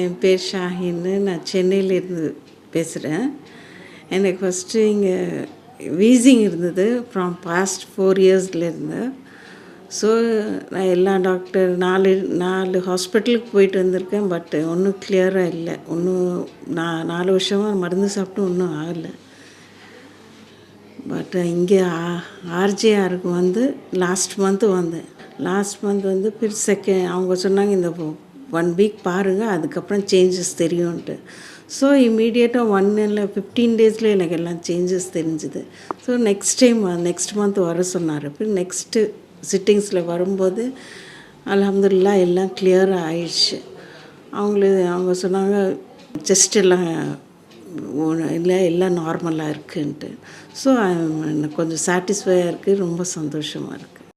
என் பேர் ஷாஹின்னு. நான் சென்னையிலேருந்து பேசுகிறேன். எனக்கு ஃபஸ்ட்டு இங்கே வீசிங் இருந்தது ஃப்ரம் பாஸ்ட் 4 இயர்ஸ்லேருந்து. ஸோ நான் எல்லா டாக்டர் 4 ஹாஸ்பிட்டலுக்கு போயிட்டு வந்திருக்கேன். பட் ஒன்றும் கிளியராக இல்லை. நான் 4 வருஷமாக மருந்து சாப்பிட்டு ஒன்றும் ஆகலை. பட் இங்கே ஆர்ஜேஆருக்கு லாஸ்ட் மந்த்து வந்தேன். லாஸ்ட் மந்த் அவங்க சொன்னாங்க இந்த 1 வீக் பாருங்கள், அதுக்கப்புறம் சேஞ்சஸ் தெரியும்ன்ட்டு. ஸோ இம்மீடியட்டாக 1 இல்லை 15 டேஸில் எனக்கு எல்லாம் சேஞ்சஸ் தெரிஞ்சுது. ஸோ நெக்ஸ்ட் மந்த் வர சொன்னார். நெக்ஸ்ட்டு சிட்டிங்ஸில் வரும்போது அல்ஹம்துலில்லாஹ் எல்லாம் கிளியராக ஆயிடுச்சு. அவங்க சொன்னாங்க செஸ்ட் எல்லாம் இல்லை, எல்லாம் நார்மலாக இருக்குன்ட்டு. ஸோ எனக்கு கொஞ்சம் சாட்டிஸ்ஃபையாக இருக்குது, ரொம்ப சந்தோஷமாக இருக்குது.